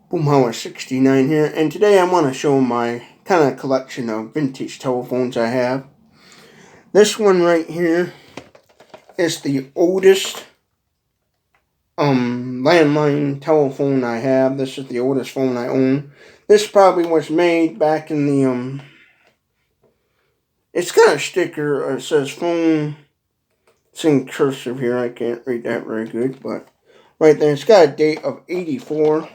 Boomhauer 69 here, and today I want to show my kind of collection of vintage telephones I have. This one right here is the oldest landline telephone I have. This is the oldest phone I own. This probably was made back in the it's got a sticker. It says phone. It's in cursive here. I can't read that very good, but right there, it's got a date of 84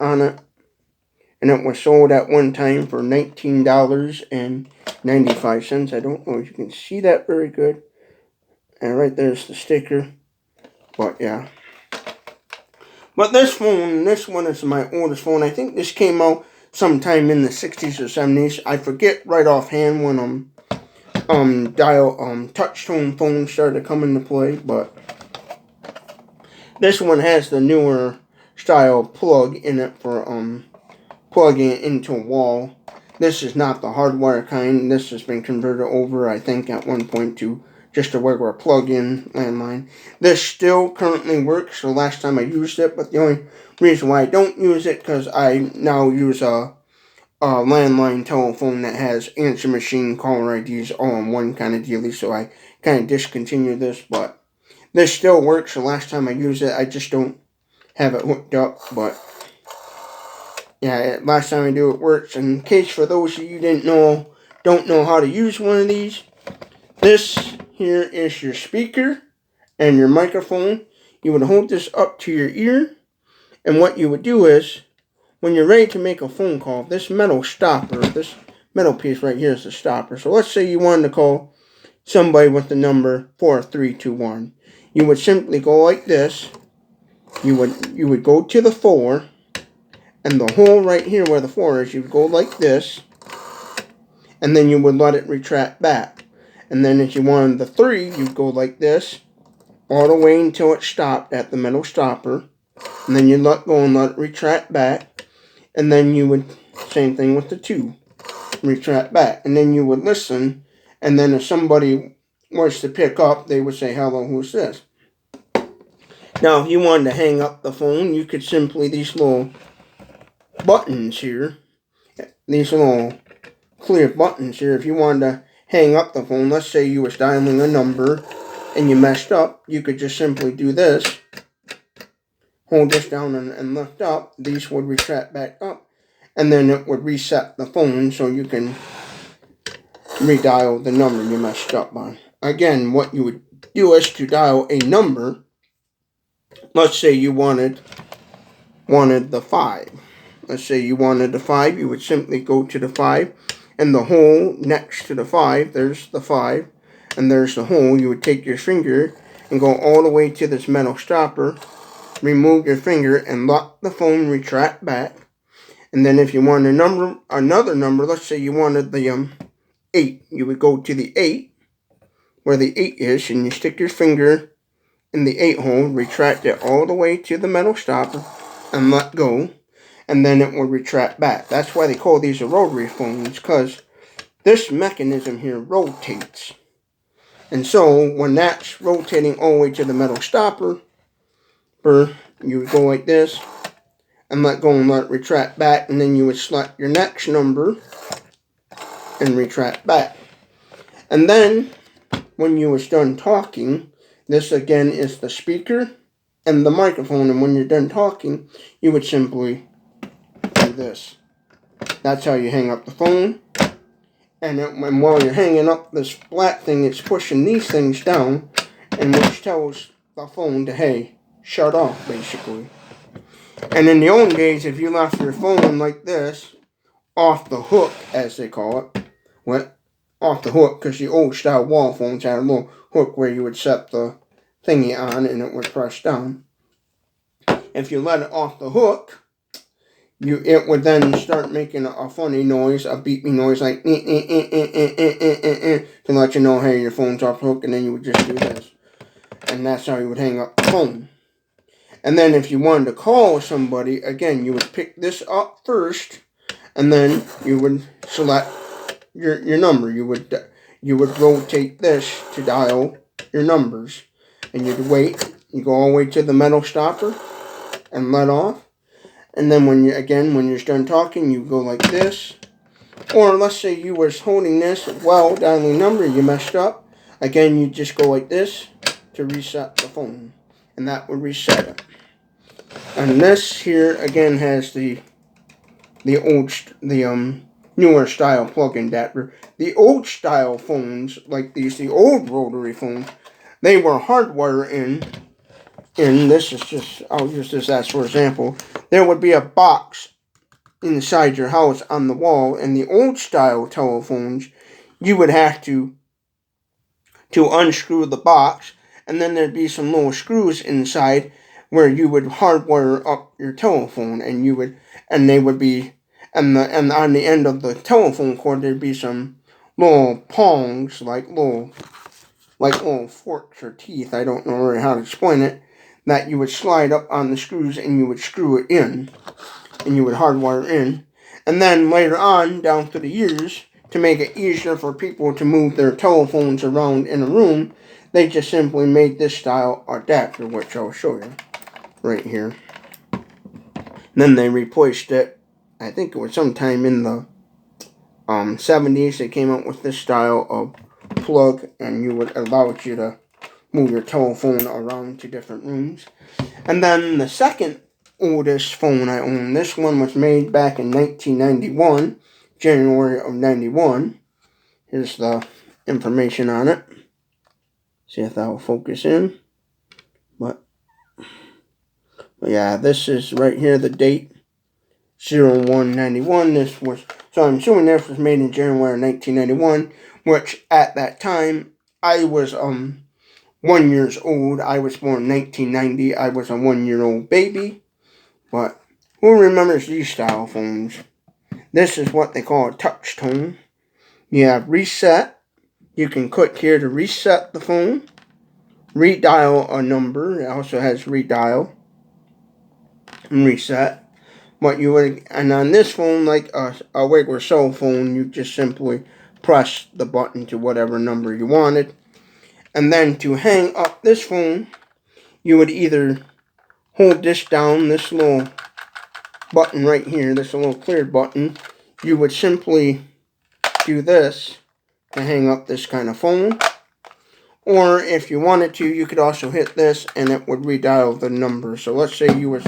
on it. And it was sold at one time for $19.95. I don't know if you can see that very good. And right there's the sticker. But yeah. But this one is my oldest phone. I think this came out sometime in the 60s or 70s. I forget right offhand when touch tone phones started coming into play, but this one has the newer style plug in it for plugging it into a wall. This is not the hardwire kind. This has been converted over, I think, at one point to just a regular plug-in landline. This still currently works the last time I used it, but the only reason why I don't use it because I now use a landline telephone that has answer machine caller IDs all in one kind of dealie, so I kind of discontinued this, but this still works the last time I used it. I just don't have it hooked up, but yeah, last time I do it works. In case for those of you don't know how to use one of these, this here is your speaker and your microphone. You would hold this up to your ear, and what you would do is, when you're ready to make a phone call, this metal stopper, this metal piece right here is the stopper. So let's say you wanted to call somebody with the number 4321. You would simply go like this. You would go to the 4. And the hole right here where the 4 is, you would go like this, and then you would let it retract back. And then if you wanted the 3, you'd go like this, all the way until it stopped at the metal stopper. And then you let go and let it retract back. And then you would, same thing with the 2, retract back. And then you would listen, and then if somebody was to pick up, they would say, "Hello, who's this?" Now, if you wanted to hang up the phone, you could simply, these little buttons here, these little clear buttons here, if you wanted to hang up the phone, let's say you was dialing a number and you messed up, you could just simply do this, hold this down and lift up, these would retract back up, and then it would reset the phone so you can redial the number you messed up on. Again, what you would do is to dial a number, let's say you wanted the 5. Let's say you wanted the 5, you would simply go to the 5, and the hole next to the 5, there's the 5, and there's the hole. You would take your finger and go all the way to this metal stopper, remove your finger, and let the phone retract back. And then if you want another number, let's say you wanted the 8, you would go to the 8, where the 8 is, and you stick your finger in the 8 hole, retract it all the way to the metal stopper, and let go. And then it will retract back. That's why they call these a rotary phones, because this mechanism here rotates. And so, when that's rotating all the way to the metal stopper, you would go like this, and let go and let it retract back, and then you would select your next number, and retract back. And then, when you was done talking, this again is the speaker and the microphone, and when you're done talking, you would simply this. That's how you hang up the phone. And while you're hanging up this black thing, it's pushing these things down, and which tells the phone to, hey, shut off, basically. And in the old days, if you left your phone like this, off the hook, as they call it, off the hook, because the old style wall phones had a little hook where you would set the thingy on and it would press down. If you let it off the hook, it would then start making a funny noise, a beeping noise, like to let you know, hey, your phone's off the hook, and then you would just do this. And that's how you would hang up the phone. And then if you wanted to call somebody, again, you would pick this up first, and then you would select your number. You would rotate this to dial your numbers. And you'd wait. You go all the way to the metal stopper and let off. And then when you're done talking, you go like this. Or let's say you was holding this while dialing a number, you messed up. Again, you just go like this to reset the phone. And that would reset it. And this here again has the newer style plug-in adapter. The old style phones, like the old rotary phones, they were hardwire in. And this is just, I'll use this as for example. There would be a box inside your house on the wall. And the old style telephones, you would have to unscrew the box, and then there'd be some little screws inside where you would hardwire up your telephone, and they would be, and on the end of the telephone cord there'd be some little prongs, like little forks or teeth. I don't know really how to explain it. That you would slide up on the screws and you would screw it in, and you would hardwire in, and then later on down through the years, to make it easier for people to move their telephones around in a room, they just simply made this style adapter, which I'll show you right here. Then they replaced it, I think it was sometime in the 70s, they came out with this style of plug, and you would allow you to move your telephone around to different rooms. And then the second oldest phone I own, this one was made back in 1991, January of 91. Here's the information on it. See if that will focus in. But yeah, this is right here, the date 0191. So I'm assuming this was made in January 1991, which at that time I was 1 year old. I was born in 1990. I was a 1-year-old baby. But who remembers these style phones? This is what they call a touch tone. You have reset. You can click here to reset the phone. Redial a number. It also has redial and reset. And on this phone, like a regular cell phone, you just simply press the button to whatever number you wanted. And then to hang up this phone, you would either hold this down, this little button right here, this little clear button. You would simply do this to hang up this kind of phone. Or if you wanted to, you could also hit this and it would redial the number. So let's say you was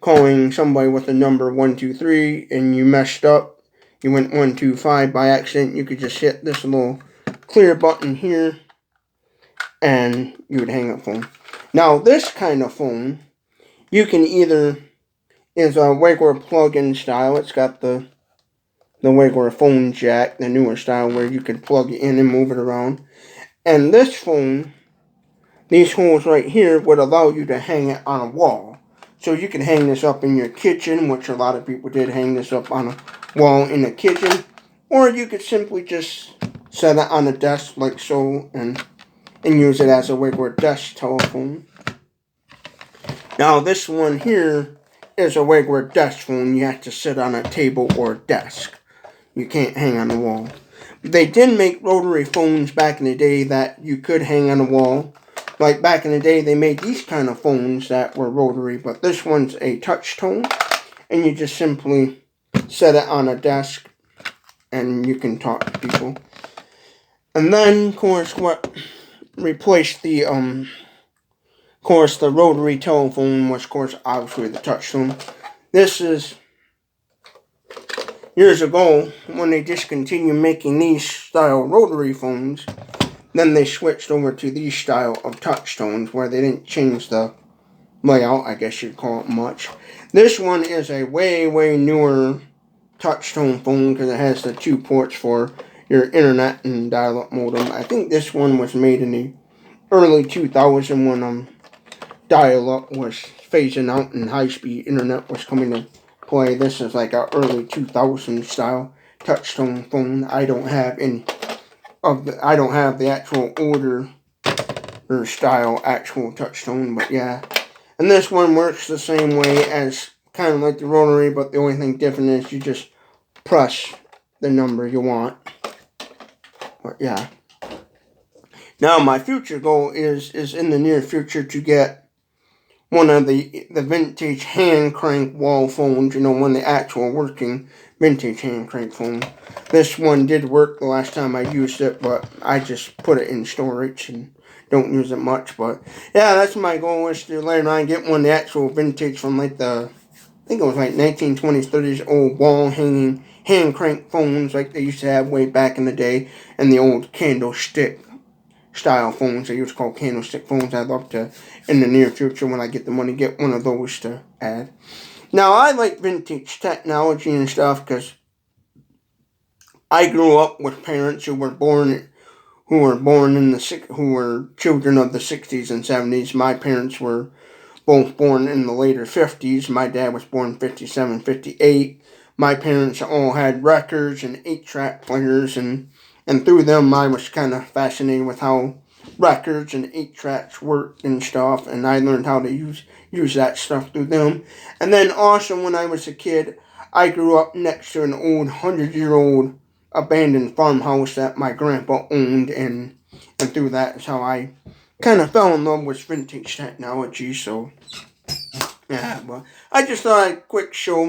calling somebody with the number 123 and you messed up. You went 125 by accident. You could just hit this little clear button here and you would hang up the phone. Now this kind of phone, you can either, is a regular plug-in style. It's got the regular phone jack, the newer style where you can plug it in and move it around. And this phone, these holes right here would allow you to hang it on a wall. So you can hang this up in your kitchen, which a lot of people did, hang this up on a wall in the kitchen. Or you could simply just set it on a desk like so and use it as a regular desk telephone. Now this one here is a regular desk phone. You have to sit on a table or a desk. You can't hang on the wall. They did make rotary phones back in the day that you could hang on the wall. Like back in the day, they made these kind of phones that were rotary, but this one's a touch tone. And you just simply set it on a desk and you can talk to people. And then, of course, what replaced the rotary telephone was, of course, obviously the touch tone. This is years ago when they discontinued making these style rotary phones. Then they switched over to these style of touch tones where they didn't change the layout, I guess you'd call it, much. This one is a way, way newer touch tone phone because it has the 2 ports for your internet and dial-up modem. I think this one was made in the early 2000s when dial-up was phasing out and high-speed internet was coming to play. This is like a early 2000s style touch tone phone. I don't have the actual older or style actual touch tone, but yeah. And this one works the same way as kind of like the rotary, but the only thing different is you just press the number you want. But yeah. Now my future goal is in the near future to get one of the vintage hand crank wall phones, one of the actual working vintage hand crank phone. This one did work the last time I used it, but I just put it in storage and don't use it much. But yeah, that's my goal, is to later on get one of the actual vintage from I think it was 1920s, 30s old wall hanging hand crank phones like they used to have way back in the day, and the old candlestick style phones they used to call candlestick phones. I'd love to, in the near future, when I get the money, get one of those to add. Now, I like vintage technology and stuff because I grew up with parents who were born in who were children of the 60s and 70s. My parents were both born in the later 50s. My dad was born 57, 58. My parents all had records and 8-track players, and through them I was kind of fascinated with how records and 8-tracks worked and stuff, and I learned how to use that stuff through them. And then also, when I was a kid, I grew up next to an old 100-year-old abandoned farmhouse that my grandpa owned, and through that is how I kind of fell in love with vintage technology. So yeah, but I just thought I'd quick show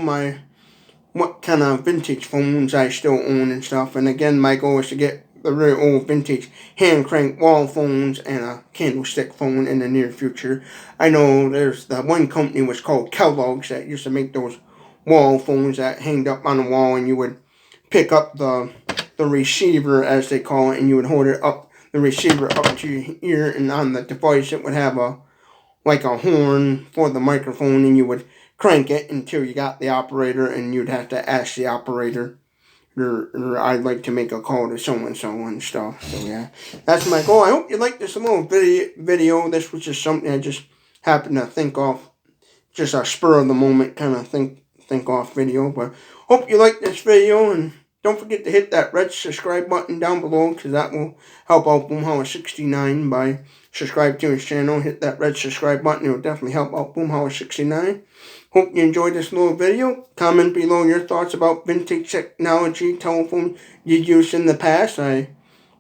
what kind of vintage phones I still own and stuff. And again, my goal is to get the really old vintage hand crank wall phones and a candlestick phone in the near future. I know there's the one company was called Kellogg's that used to make those wall phones that hanged up on the wall, and you would pick up the receiver, as they call it, and you would hold the receiver up to your ear, and on the device it would have a horn for the microphone, and you would crank it until you got the operator, and you'd have to ask the operator, or I'd like to make a call to so-and-so and stuff. So yeah, that's my goal. I hope you like this little video. This was just something I just happened to think of, just a spur of the moment kind of think off video. But hope you like this video, and don't forget to hit that red subscribe button down below, because that will help out Boomhauer69 by subscribe to his channel. Hit that red subscribe button. It will definitely help out Boomhauer69. Hope you enjoyed this little video. Comment below your thoughts about vintage technology telephone you used in the past. I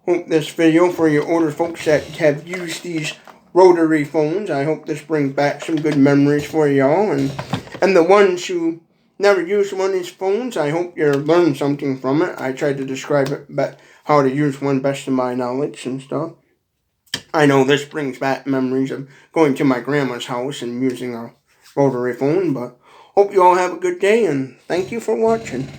hope this video, for your older folks that have used these rotary phones, I hope this brings back some good memories for y'all. And the ones who never used one of these phones, I hope you learned something from it. I tried to describe it, how to use one best of my knowledge and stuff. I know this brings back memories of going to my grandma's house and using a rotary phone. But hope you all have a good day, and thank you for watching.